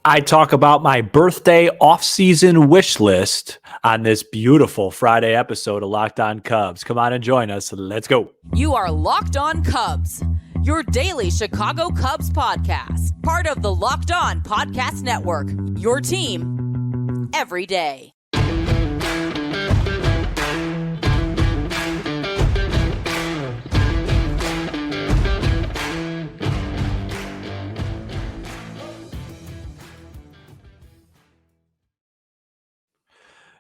I talk about my birthday off-season wish list on this beautiful Friday episode of Locked On Cubs. Come on and join us. Let's go. You are Locked On Cubs, your daily Chicago Cubs podcast, part of the Locked On Podcast Network, your team every day.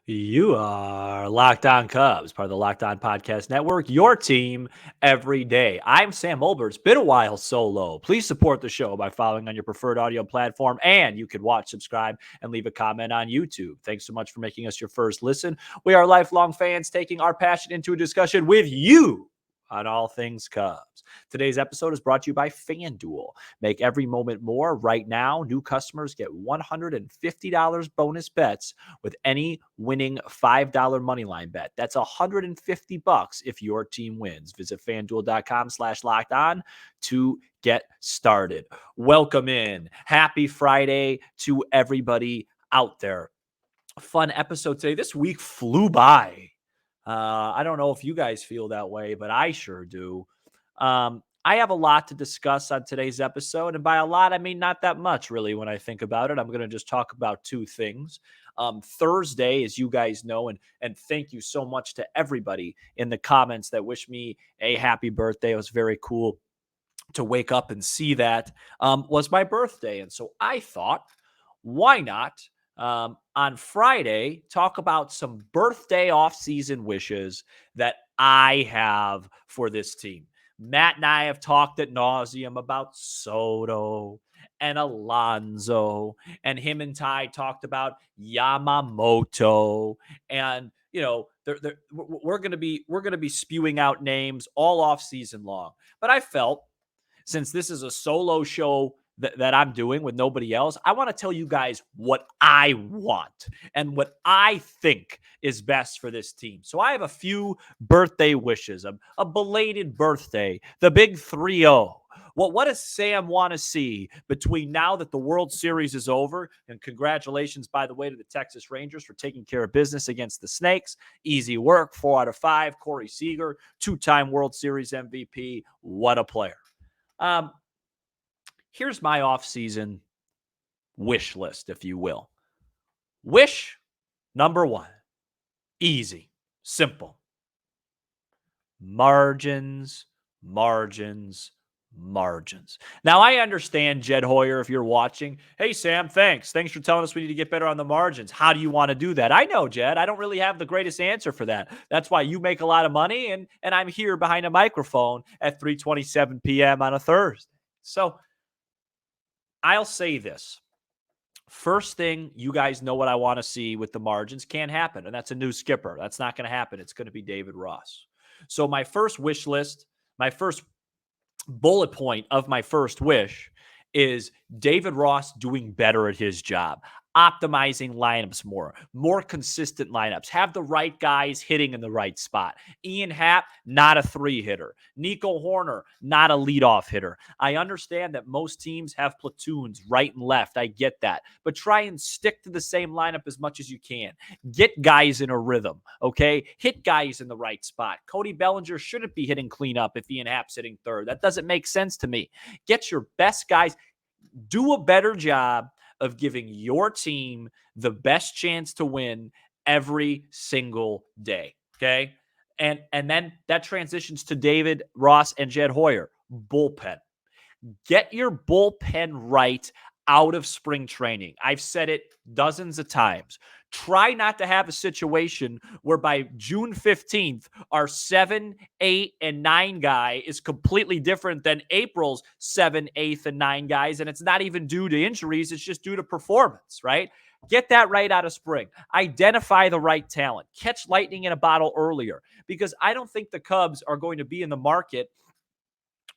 You are Locked On Cubs, part of the Locked On Podcast Network, your team every day. I'm Sam Mulber. It's been a while solo. Please support the show by following on your preferred audio platform, and you can watch, subscribe, and leave a comment on YouTube. Thanks so much for making us your first listen. We are lifelong fans taking our passion into a discussion with you on all things Cubs. Today's episode is brought to you by FanDuel. Make every moment more. Right now, new customers get $150 bonus bets with any winning $5 moneyline bet. That's $150 if your team wins. Visit FanDuel.com/lockedon to get started. Welcome in. Happy Friday to everybody out there. A fun episode today. This week flew by. I don't know if you guys feel that way, but I sure do. I have a lot to discuss on today's episode, and by a lot, I mean not that much, really, when I think about it. I'm going to just talk about two things. Thursday, as you guys know, and thank you so much to everybody in the comments that wish me a happy birthday. It was very cool to wake up and see that was my birthday. And so I thought, why not? On Friday, talk about some birthday off-season wishes that I have for this team. Matt and I have talked ad nauseum about Soto and Alonso, and him and Ty talked about Yamamoto, and we're going to be spewing out names all off season long. But I felt, since this is a solo show that I'm doing with nobody else, I want to tell you guys what I want and what I think is best for this team. So I have a few birthday wishes, a belated birthday, the big 3-0. What does Sam want to see between now that the World Series is over? And congratulations, by the way, to the Texas Rangers for taking care of business against the Snakes. Easy work, 4 out of 5. Corey Seager, 2-time World Series MVP. What a player. Here's my off-season wish list, if you will. Wish number 1, easy, simple. Margins, margins, margins. Now, I understand, Jed Hoyer, if you're watching. Hey, Sam, thanks. Thanks for telling us we need to get better on the margins. How do you want to do that? I know, Jed. I don't really have the greatest answer for that. That's why you make a lot of money, and I'm here behind a microphone at 3:27 p.m. on a Thursday. So I'll say this. First thing, you guys know what I want to see with the margins. Can't happen, and that's a new skipper. That's not going to happen. It's going to be David Ross. So my first wish list, my first bullet point of my first wish is David Ross doing better at his job, optimizing lineups more consistent lineups, have the right guys hitting in the right spot. Ian Happ, not a 3-hitter. Nico Horner, not a leadoff hitter. I understand that most teams have platoons right and left. I get that. But try and stick to the same lineup as much as you can. Get guys in a rhythm, okay? Hit guys in the right spot. Cody Bellinger shouldn't be hitting cleanup if Ian Happ's hitting third. That doesn't make sense to me. Get your best guys. Do a better job of giving your team the best chance to win every single day, okay? And then that transitions to David Ross and Jed Hoyer. Bullpen. Get your bullpen right out of spring training. I've said it dozens of times. Try not to have a situation where by June 15th, our 7, 8, and 9 guy is completely different than April's 7, 8, and 9 guys. And it's not even due to injuries. It's just due to performance, right? Get that right out of spring. Identify the right talent. Catch lightning in a bottle earlier, because I don't think the Cubs are going to be in the market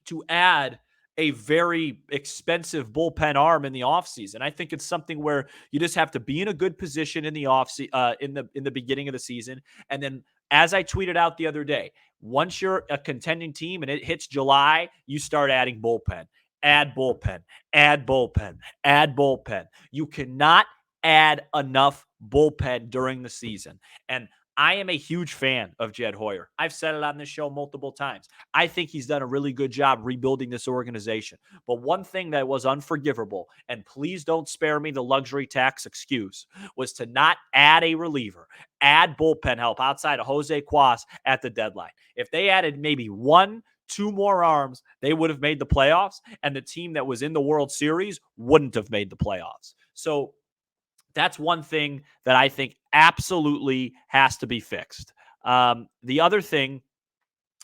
to add a very expensive bullpen arm in the offseason. I think it's something where you just have to be in a good position in the in the beginning of the season. And then, as I tweeted out the other day, once you're a contending team and it hits July, you start adding bullpen. add bullpen, add bullpen, add bullpen. You cannot add enough bullpen during the season. And I am a huge fan of Jed Hoyer. I've said it on this show multiple times. I think he's done a really good job rebuilding this organization. But one thing that was unforgivable, and please don't spare me the luxury tax excuse, was to not add a reliever, add bullpen help outside of Jose Cuas at the deadline. If they added maybe 2 more arms, they would have made the playoffs, and the team that was in the World Series wouldn't have made the playoffs. So that's one thing that I think absolutely has to be fixed. The other thing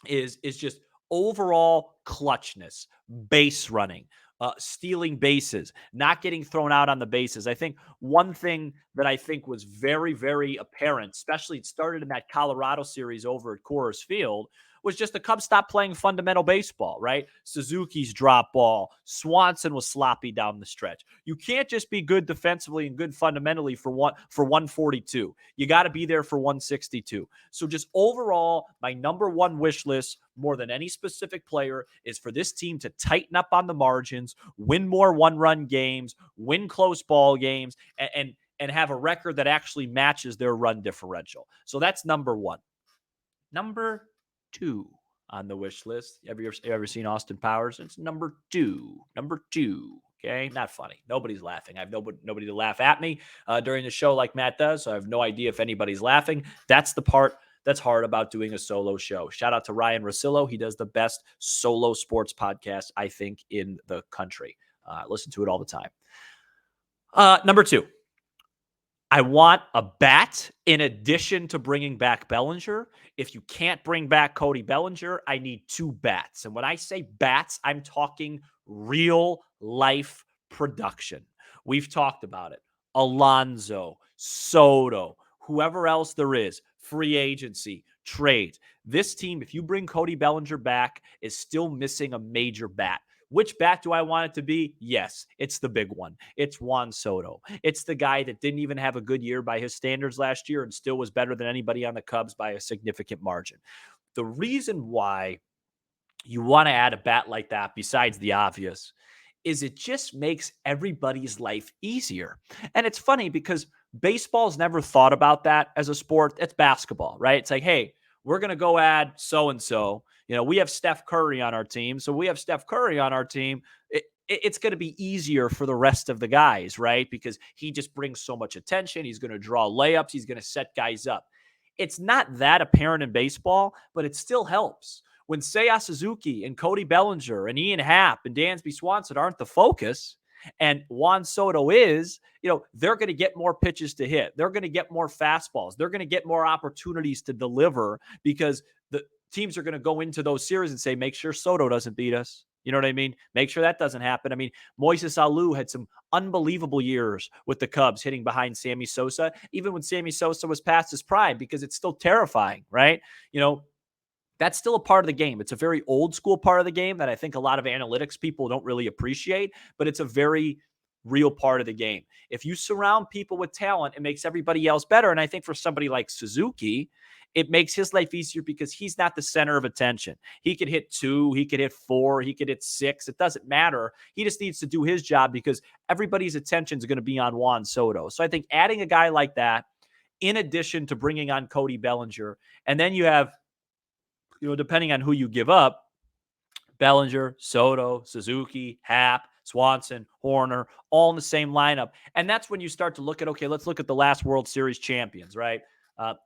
is just overall clutchness, base running, stealing bases, not getting thrown out on the bases. I think one thing that I think was very, very apparent, especially it started in that Colorado series over at Coors Field, was just the Cubs stopped playing fundamental baseball, right? Suzuki's drop ball. Swanson was sloppy down the stretch. You can't just be good defensively and good fundamentally for 142. You got to be there for 162. So just overall, my number one wish list, more than any specific player, is for this team to tighten up on the margins, win more one-run games, win close ball games, and have a record that actually matches their run differential. So that's number one. Number 2 on the wish list. Have you ever seen Austin Powers? It's number 2. Number 2. Okay, not funny. Nobody's laughing. I have nobody to laugh at me during the show like Matt does. So I have no idea if anybody's laughing. That's the part that's hard about doing a solo show. Shout out to Ryan Rosillo. He does the best solo sports podcast, I think, in the country. Listen to it all the time. Number 2. I want a bat in addition to bringing back Bellinger. If you can't bring back Cody Bellinger, I need 2 bats. And when I say bats, I'm talking real life production. We've talked about it. Alonso, Soto, whoever else there is, free agency, trade. This team, if you bring Cody Bellinger back, is still missing a major bat. Which bat do I want it to be? Yes, it's the big one. It's Juan Soto. It's the guy that didn't even have a good year by his standards last year and still was better than anybody on the Cubs by a significant margin. The reason why you want to add a bat like that, besides the obvious, is it just makes everybody's life easier. And it's funny because baseball's never thought about that as a sport. It's basketball, right? It's like, hey, we're going to go add so-and-so. We have Steph Curry on our team. So we have Steph Curry on our team. It's going to be easier for the rest of the guys, right? Because he just brings so much attention. He's going to draw layups. He's going to set guys up. It's not that apparent in baseball, but it still helps. When Seiya Suzuki and Cody Bellinger and Ian Happ and Dansby Swanson aren't the focus, and Juan Soto is, they're going to get more pitches to hit. They're going to get more fastballs. They're going to get more opportunities to deliver because the teams are going to go into those series and say, make sure Soto doesn't beat us. You know what I mean? Make sure that doesn't happen. I mean, Moises Alou had some unbelievable years with the Cubs hitting behind Sammy Sosa, even when Sammy Sosa was past his prime, because it's still terrifying, right? That's still a part of the game. It's a very old school part of the game that I think a lot of analytics people don't really appreciate, but it's a very real part of the game. If you surround people with talent, it makes everybody else better. And I think for somebody like Suzuki, it makes his life easier because he's not the center of attention. He could hit 2, he could hit 4, he could hit 6. It doesn't matter. He just needs to do his job because everybody's attention is going to be on Juan Soto. So I think adding a guy like that, in addition to bringing on Cody Bellinger, and then you have, depending on who you give up, Bellinger, Soto, Suzuki, Happ, Swanson, Horner, all in the same lineup. And that's when you start to look at, okay, let's look at the last World Series champions, right?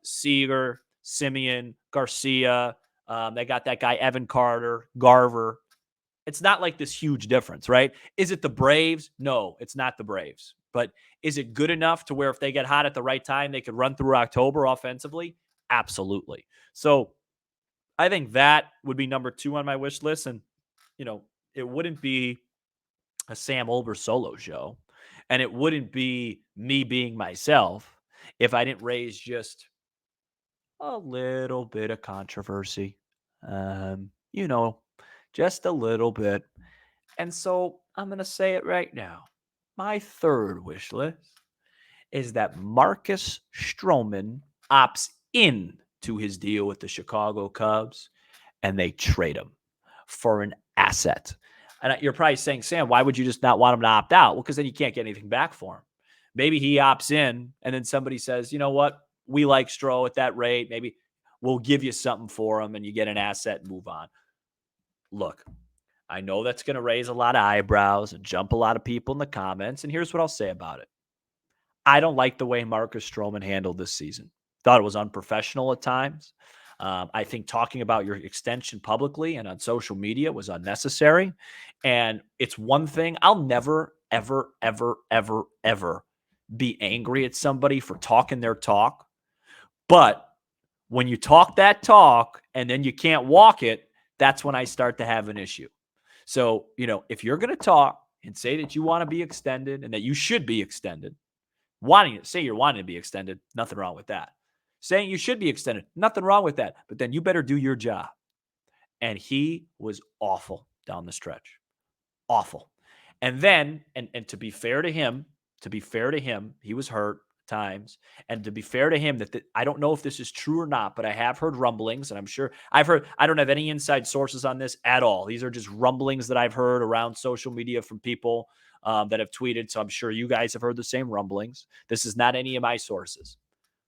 Seager, Simeon, Garcia. They got that guy, Evan Carter, Garver. It's not like this huge difference, right? Is it the Braves? No, it's not the Braves. But is it good enough to where if they get hot at the right time, they could run through October offensively? Absolutely. So I think that would be number 2 on my wish list. And, it wouldn't be a Sam Olber solo show. And it wouldn't be me being myself if I didn't raise just a little bit of controversy. Just a little bit. And so I'm going to say it right now. My 3rd wish list is that Marcus Stroman opts in to his deal with the Chicago Cubs, and they trade him for an asset. And you're probably saying, Sam, why would you just not want him to opt out? Well, because then you can't get anything back for him. Maybe he opts in and then somebody says, you know what? We like Stroh at that rate. Maybe we'll give you something for him and you get an asset and move on. Look, I know that's going to raise a lot of eyebrows and jump a lot of people in the comments. And here's what I'll say about it. I don't like the way Marcus Stroman handled this season. Thought it was unprofessional at times. I think talking about your extension publicly and on social media was unnecessary. And it's one thing I'll never, ever, ever, ever, ever be angry at somebody for talking their talk. But when you talk that talk and then you can't walk it, that's when I start to have an issue. So, if you're going to talk and say that you want to be extended and that you should be extended, say you're wanting to be extended, nothing wrong with that. Saying you should be extended, nothing wrong with that. But then you better do your job. And he was awful down the stretch. Awful. And then, and to be fair to him, he was hurt times. And to be fair to him, I don't know if this is true or not, but I have heard rumblings, and I'm sure I don't have any inside sources on this at all. These are just rumblings that I've heard around social media from people that have tweeted. So I'm sure you guys have heard the same rumblings. This is not any of my sources,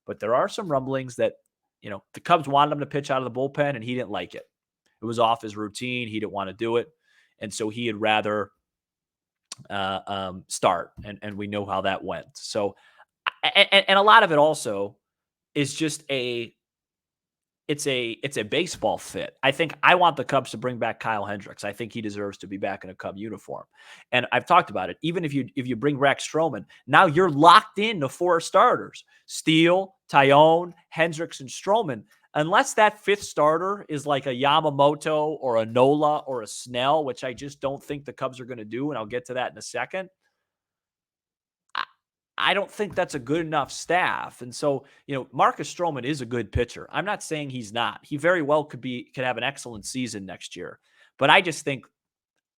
but there are some rumblings that, the Cubs wanted him to pitch out of the bullpen and he didn't like it. It was off his routine. He didn't want to do it. And so he had rather start. And we know how that went. So, and a lot of it also is just it's a baseball fit. I think I want the Cubs to bring back Kyle Hendricks. I think he deserves to be back in a Cub uniform. And I've talked about it. Even if you bring back Stroman, now you're locked in to 4 starters: Steele, Tyone, Hendricks, and Stroman. Unless that 5th starter is like a Yamamoto or a Nola or a Snell, which I just don't think the Cubs are going to do, and I'll get to that in a second. I don't think that's a good enough staff. And so, Marcus Stroman is a good pitcher. I'm not saying he's not. He very well could have an excellent season next year. But I just think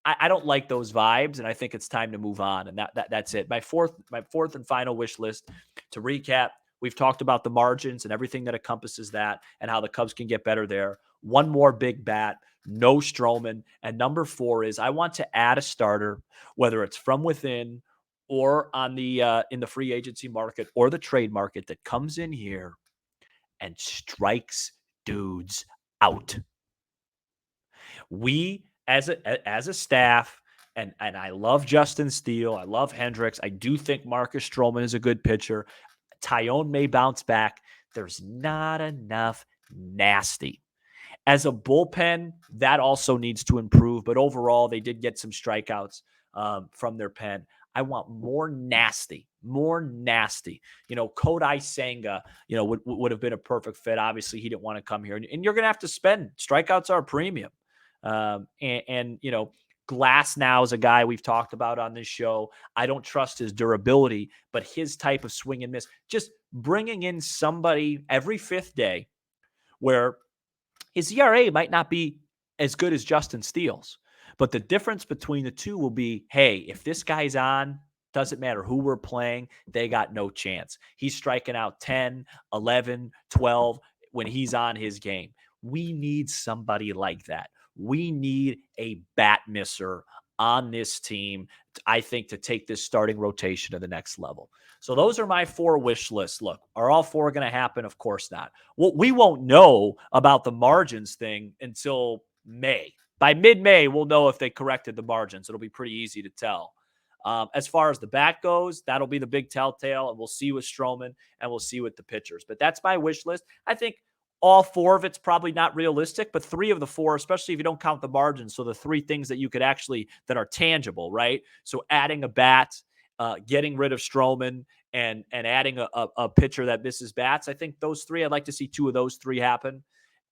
I don't like those vibes, and I think it's time to move on. And that's it. My fourth and final wish list, to recap, we've talked about the margins and everything that encompasses that and how the Cubs can get better there. One more big bat, no Stroman. And number 4 is I want to add a starter, whether it's from within or on the in the free agency market or the trade market, that comes in here and strikes dudes out. We as a staff, and I love Justin Steele, I love Hendricks. I do think Marcus Stroman is a good pitcher. Tyone may bounce back. There's not enough nasty. As a bullpen, that also needs to improve. But overall, they did get some strikeouts from their pen. I want more nasty. Kodai Senga, would have been a perfect fit. Obviously, he didn't want to come here. And you're going to have to spend. Strikeouts are a premium. Glass now is a guy we've talked about on this show. I don't trust his durability, but his type of swing and miss, just bringing in somebody every 5th day where his ERA might not be as good as Justin Steele's, but the difference between the two will be, hey, if this guy's on, doesn't matter who we're playing, they got no chance. He's striking out 10, 11, 12 when he's on his game. We need somebody like that. We need a bat misser on this team, I think, to take this starting rotation to the next level. So those are my 4 wish lists. Look, are all 4 going to happen? Of course not. Well, we won't know about the margins thing until May. By mid-May, we'll know if they corrected the margins. It'll be pretty easy to tell. As far as the bat goes, that'll be the big telltale, and we'll see with Stroman, and we'll see with the pitchers. But that's my wish list. I think all 4 of it's probably not realistic, but 3 of the 4, especially if you don't count the margins, so the 3 things that you could actually, that are tangible, right? So adding a bat, getting rid of Stroman, and adding a pitcher that misses bats. I think those 3, I'd like to see 2 of those 3 happen,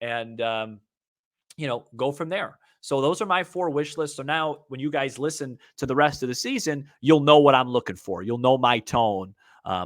and go from there. So those are my 4 wish lists. So now when you guys listen to the rest of the season, you'll know what I'm looking for. You'll know my tone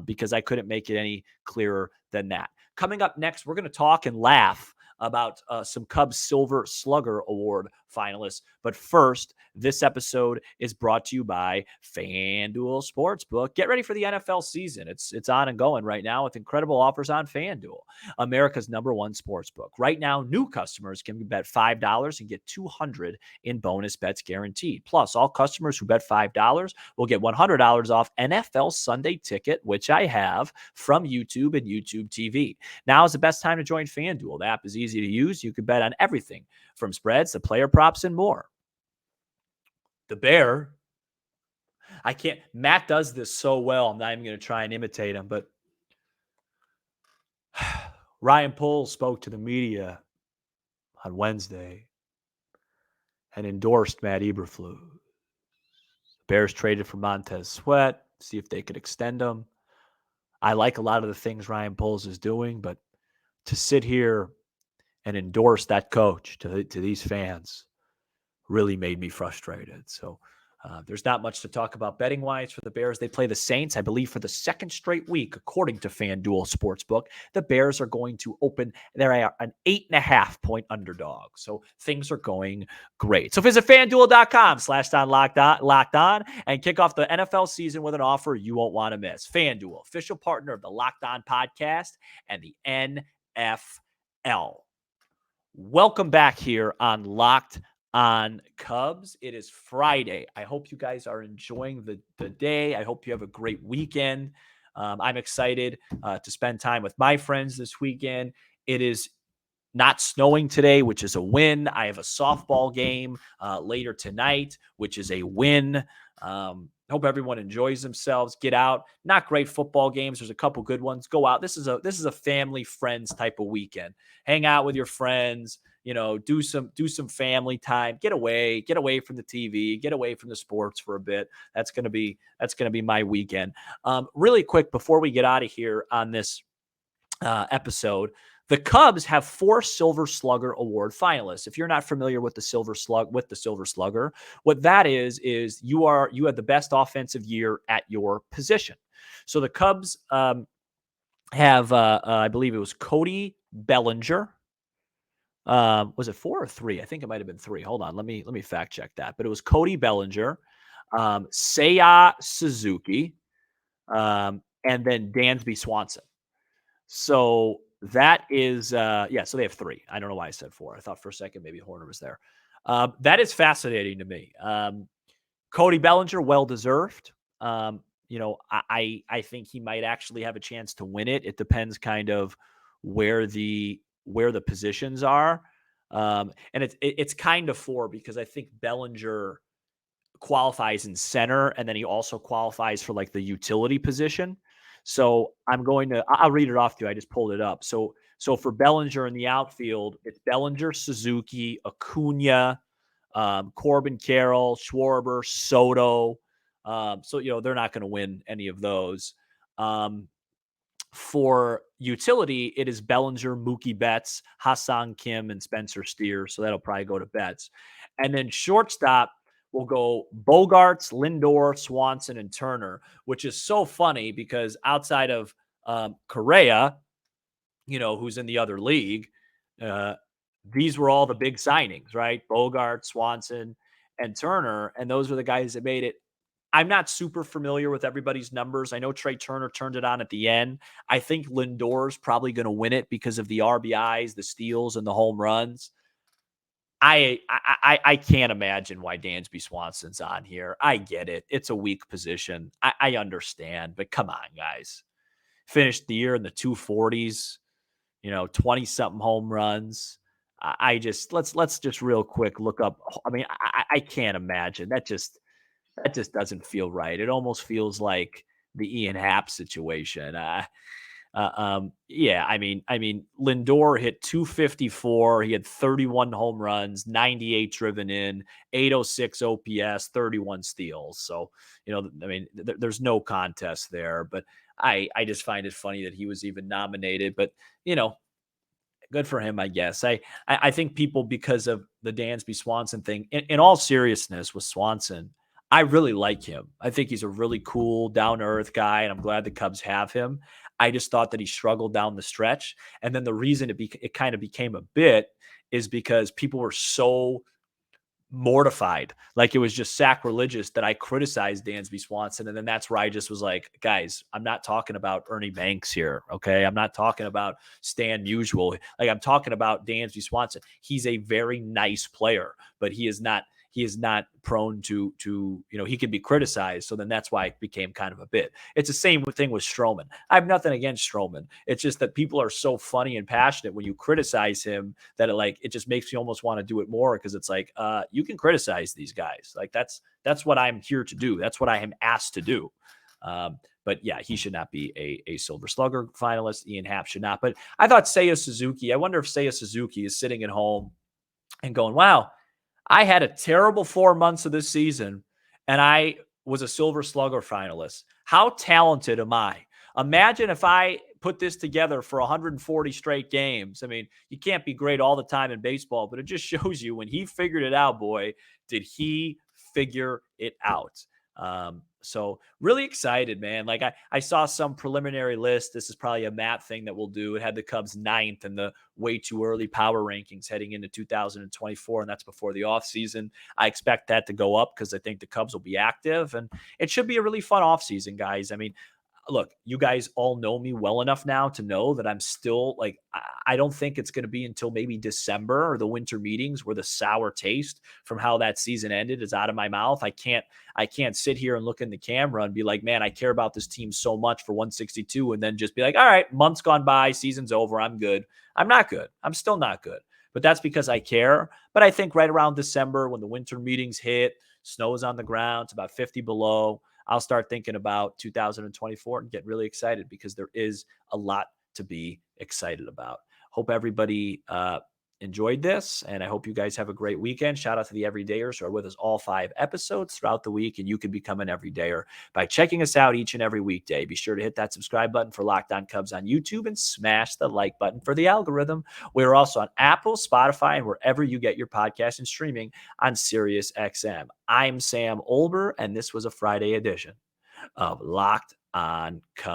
because I couldn't make it any clearer than that. Coming up next, we're going to talk and laugh about some Cubs Silver Slugger Award finalists. But first, this episode is brought to you by FanDuel Sportsbook. Get ready for the NFL season. It's on and going right now with incredible offers on FanDuel, America's #1 sportsbook. Right now, new customers can bet $5 and get $200 in bonus bets guaranteed. Plus, all customers who bet $5 will get $100 off NFL Sunday Ticket, which I have from YouTube and YouTube TV. Now is the best time to join FanDuel. The app is easy to use. You can bet on everything from spreads to player props and more. The Bear, Matt does this so well. I'm not even going to try and imitate him, but Ryan Poles spoke to the media on Wednesday and endorsed Matt Eberflus. The Bears traded for Montez Sweat, see if they could extend him. I like a lot of the things Ryan Poles is doing, but to sit here and endorse that coach to these fans really made me frustrated. So there's not much to talk about betting-wise for the Bears. They play the Saints, I believe, for the second straight week, according to FanDuel Sportsbook. The Bears are going to open. They're an 8.5-point underdog. So things are going great. So visit FanDuel.com/locked on and kick off the NFL season with an offer you won't want to miss. FanDuel, official partner of the Locked On podcast and the NFL. Welcome back here on Locked On Cubs. It is Friday. I hope you guys are enjoying the day. I hope you have a great weekend. I'm excited to spend time with my friends this weekend. It is not snowing today, which is a win. I have a softball game later tonight, which is a win. Hope everyone enjoys themselves. Get out. Not great football games. There's a couple good ones. Go out. This is a family friends type of weekend. Hang out with your friends. Do some family time. Get away from the TV. Get away from the sports for a bit. That's gonna be my weekend. Really quick before we get out of here on this episode. The Cubs have 4 Silver Slugger Award finalists. If you're not familiar with the Silver Slugger, what that is you had the best offensive year at your position. So the Cubs have, I believe it was Cody Bellinger. Was it 4 or 3? I think it might have been 3. Hold on, let me fact check that. But it was Cody Bellinger, Seiya Suzuki, and then Dansby Swanson. So that is, so they have 3. I don't know why I said 4. I thought for a second maybe Horner was there. That is fascinating to me. Cody Bellinger, well-deserved. I think he might actually have a chance to win it. It depends kind of where the positions are. And it's kind of 4 because I think Bellinger qualifies in center and then he also qualifies for like the utility position. So I'll read it off to you. I just pulled it up. So for Bellinger in the outfield, it's Bellinger, Suzuki, Acuna, Corbin Carroll, Schwarber, Soto. So they're not going to win any of those. For utility, it is Bellinger, Mookie Betts, Hassan Kim, and Spencer Steer. So that'll probably go to Betts. And then shortstop, will go Bogarts, Lindor, Swanson, and Turner, which is so funny because outside of Correa, who's in the other league, these were all the big signings, right? Bogarts, Swanson, and Turner, and those are the guys that made it. I'm not super familiar with everybody's numbers. I know Trey Turner turned it on at the end. I think Lindor's probably going to win it because of the RBIs, the steals, and the home runs. I can't imagine why Dansby Swanson's on here. I get it. It's a weak position. I understand, but come on, guys. Finished the year in the 240s, 20-something home runs. Let's just real quick look up. I mean, I can't imagine. That just doesn't feel right. It almost feels like the Ian Happ situation. I mean, Lindor hit 254. He had 31 home runs, 98 driven in, 806 OPS, 31 steals. So, there's no contest there. But I just find it funny that he was even nominated. But, good for him, I guess. I think people, because of the Dansby Swanson thing, in all seriousness with Swanson, I really like him. I think he's a really cool, down-to-earth guy, and I'm glad the Cubs have him. I just thought that he struggled down the stretch. And then the reason it kind of became a bit is because people were so mortified. Like it was just sacrilegious that I criticized Dansby Swanson. And then that's where I just was like, guys, I'm not talking about Ernie Banks here. Okay. I'm not talking about Stan Musial. Like I'm talking about Dansby Swanson. He's a very nice player, but he is not prone to, he can be criticized. So then that's why it became kind of a bit. It's the same thing with Stroman. I have nothing against Stroman. It's just that people are so funny and passionate when you criticize him that it just makes you almost want to do it more. Cause it's like, you can criticize these guys. Like that's what I'm here to do. That's what I am asked to do. But yeah, he should not be a Silver Slugger finalist. Ian Happ should not. But I thought Seiya Suzuki, I wonder if Seiya Suzuki is sitting at home and going, wow, I had a terrible 4 months of this season, and I was a Silver Slugger finalist. How talented am I? Imagine if I put this together for 140 straight games. I mean, you can't be great all the time in baseball, but it just shows you when he figured it out, boy, did he figure it out. So really excited, man. Like I saw some preliminary list. This is probably a Matt thing that we'll do. It had the Cubs 9th and the way too early power rankings heading into 2024. And that's before the offseason. I expect that to go up because I think the Cubs will be active and it should be a really fun offseason, guys. I mean, look, you guys all know me well enough now to know that I'm still like, I don't think it's going to be until maybe December or the winter meetings where the sour taste from how that season ended is out of my mouth. I can't sit here and look in the camera and be like, man, I care about this team so much for 162 and then just be like, all right, months gone by, season's over, I'm good. I'm not good. I'm still not good. But that's because I care. But I think right around December when the winter meetings hit, snow is on the ground, it's about 50 below, I'll start thinking about 2024 and get really excited because there is a lot to be excited about. Hope everybody enjoyed this, and I hope you guys have a great weekend. Shout out to the everydayers who are with us all 5 episodes throughout the week, and you can become an everydayer by checking us out each and every weekday. Be sure to hit that subscribe button for Locked On Cubs on YouTube and smash the like button for the algorithm. We're also on Apple, Spotify, and wherever you get your podcast and streaming on Sirius XM. I'm Sam Olber, and this was a Friday edition of Locked On Cubs.